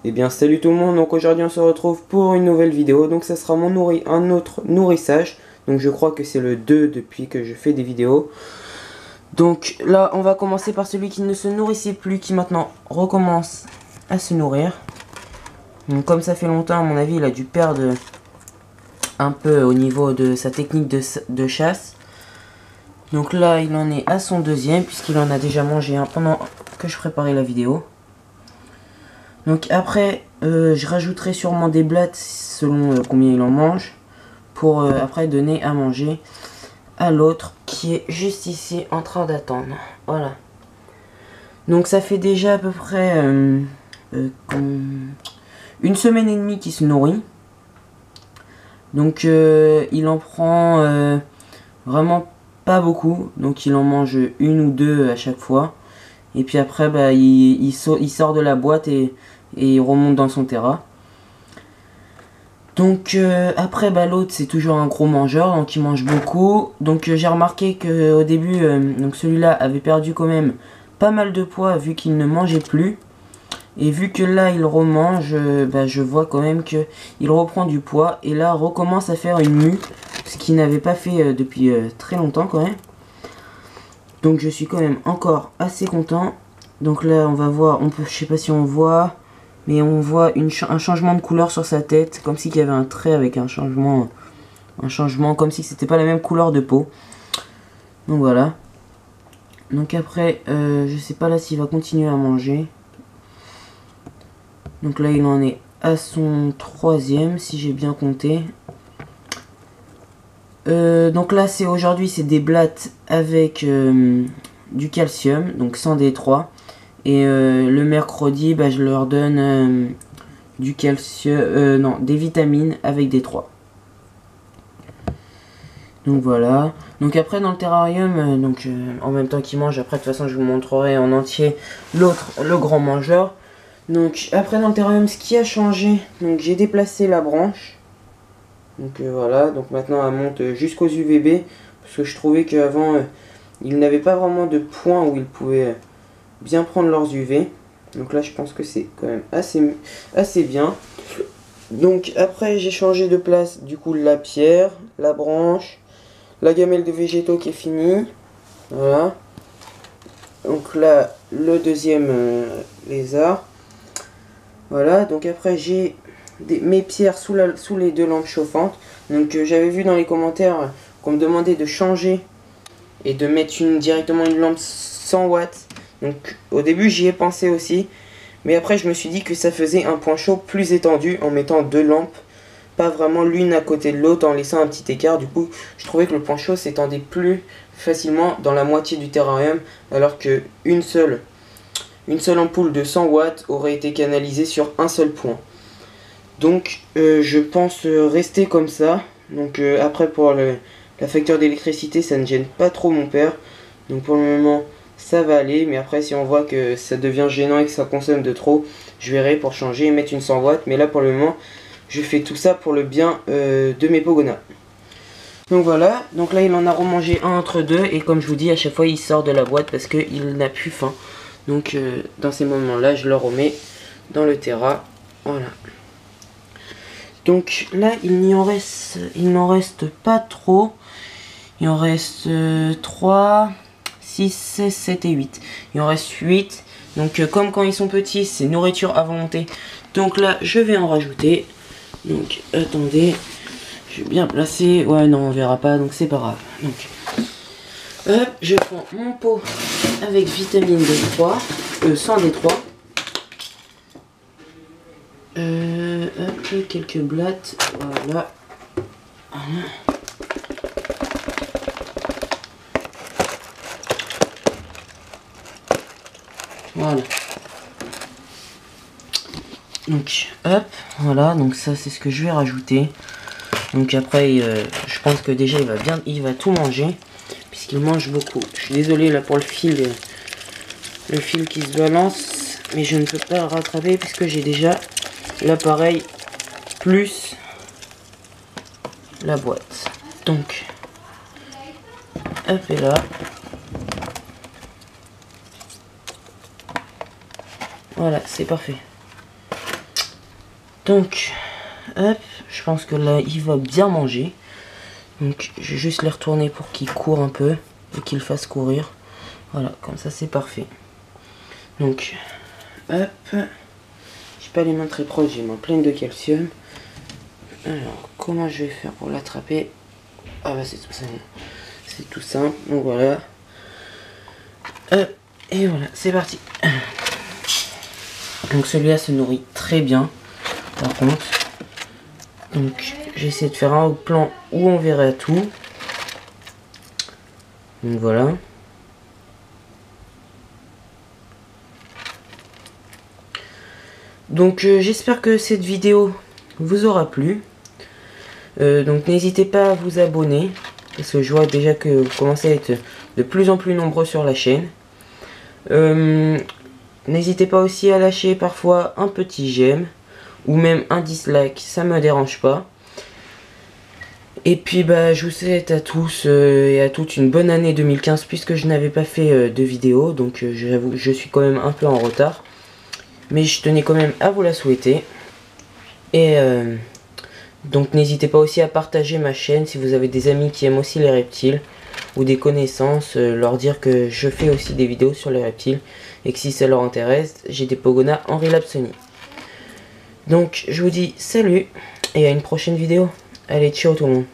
Eh bien salut tout le monde, donc aujourd'hui on se retrouve pour une nouvelle vidéo. Donc ça sera un autre nourrissage. Donc je crois que c'est le 2 depuis que je fais des vidéos. Donc là on va commencer par celui qui ne se nourrissait plus, qui maintenant recommence à se nourrir. Donc comme ça fait longtemps, à mon avis il a dû perdre un peu au niveau de sa technique de chasse. Donc là il en est à son deuxième, puisqu'il en a déjà mangé un pendant que je préparais la vidéo. Donc après, je rajouterai sûrement des blattes selon combien il en mange, pour après donner à manger à l'autre qui est juste ici en train d'attendre. Voilà. Donc ça fait déjà à peu près une semaine et demie qu'il se nourrit. Donc il en prend vraiment pas beaucoup. Donc il en mange une ou deux à chaque fois. Et puis après, bah, il sort de la boîte et il remonte dans son terrain. Donc après, bah, l'autre c'est toujours un gros mangeur, donc il mange beaucoup. Donc j'ai remarqué qu'au début, donc celui-là avait perdu quand même pas mal de poids vu qu'il ne mangeait plus. Et vu que là il remange, bah, je vois quand même qu'il reprend du poids. Et là recommence à faire une mue, ce qu'il n'avait pas fait depuis très longtemps quand même. Donc je suis quand même encore assez content. Donc là on va voir, je sais pas si on voit, mais on voit un changement de couleur sur sa tête, comme s'il y avait un trait avec un changement, comme si c'était pas la même couleur de peau. Donc voilà. Donc après, je sais pas là s'il va continuer à manger. Donc là il en est à son troisième, si j'ai bien compté. Donc là c'est aujourd'hui c'est des blattes avec du calcium, donc sans D3. Et le mercredi, bah, je leur donne du calcium, non, des vitamines avec D3. Donc voilà. Donc après dans le terrarium, en même temps qu'il mange, après de toute façon je vous montrerai en entier l'autre, le grand mangeur. Donc après dans le terrarium, ce qui a changé, donc j'ai déplacé la branche. Donc voilà, donc maintenant elle monte jusqu'aux UVB, parce que je trouvais qu'avant ils n'avaient pas vraiment de point où ils pouvaient bien prendre leurs UV. Donc là je pense que c'est quand même assez bien. Donc après j'ai changé de place du coup la pierre, la branche, la gamelle de végétaux qui est finie. Voilà. Donc là le deuxième lézard. Voilà, donc après j'ai mes pierres sous les deux lampes chauffantes. Donc j'avais vu dans les commentaires qu'on me demandait de changer et de mettre directement une lampe 100 watts. Donc au début j'y ai pensé aussi, mais après je me suis dit que ça faisait un point chaud plus étendu en mettant deux lampes, pas vraiment l'une à côté de l'autre en laissant un petit écart. Du coup je trouvais que le point chaud s'étendait plus facilement dans la moitié du terrarium, alors que une seule ampoule de 100 watts aurait été canalisée sur un seul point. Donc je pense rester comme ça. Donc après pour la facture d'électricité ça ne gêne pas trop mon père. Donc pour le moment ça va aller, mais après si on voit que ça devient gênant et que ça consomme de trop, je verrai pour changer et mettre une 100 watts. Mais là pour le moment je fais tout ça pour le bien de mes pogonas. Donc voilà, donc là il en a remangé un entre deux, et comme je vous dis à chaque fois il sort de la boîte parce qu'il n'a plus faim. Donc dans ces moments là je le remets dans le terra. Voilà. Donc là il n'en reste pas trop. Il en reste 3, 6, 16, 7 et 8. Il en reste 8. Donc comme quand ils sont petits, c'est nourriture à volonté. Donc là, je vais en rajouter. Donc attendez, je vais bien placer. Ouais, non, on verra pas, donc c'est pas grave. Donc, hop, je prends mon pot avec vitamine D3, sans D3. Hop, quelques blattes, voilà. Voilà. Donc hop, voilà, donc ça c'est ce que je vais rajouter. Donc après je pense que déjà il va tout manger, puisqu'il mange beaucoup. Je suis désolé là pour le fil qui se balance, mais je ne peux pas le rattraper puisque j'ai déjà l'appareil plus la boîte. Donc hop, et là voilà, c'est parfait. Donc, hop, je pense que là, il va bien manger. Donc, je vais juste les retourner pour qu'il court un peu et qu'il fasse courir. Voilà, comme ça, c'est parfait. Donc, hop, j'ai pas les mains très proches, j'ai les mains pleines de calcium. Alors, comment je vais faire pour l'attraper? Ah bah c'est tout simple. C'est tout simple, donc voilà. Et voilà, c'est parti. Donc celui-là se nourrit très bien, par contre. Donc j'essaie de faire un plan où on verra tout. Donc voilà. Donc j'espère que cette vidéo vous aura plu. Donc n'hésitez pas à vous abonner, parce que je vois déjà que vous commencez à être de plus en plus nombreux sur la chaîne. N'hésitez pas aussi à lâcher parfois un petit j'aime ou même un dislike, ça me dérange pas. Et puis bah je vous souhaite à tous et à toutes une bonne année 2015, puisque je n'avais pas fait de vidéo, donc j'avoue je suis quand même un peu en retard, mais je tenais quand même à vous la souhaiter. Et donc n'hésitez pas aussi à partager ma chaîne si vous avez des amis qui aiment aussi les reptiles, ou des connaissances, leur dire que je fais aussi des vidéos sur les reptiles, et que si ça leur intéresse, j'ai des Pogonas en Relapsony. Donc je vous dis salut et à une prochaine vidéo. Allez, ciao tout le monde.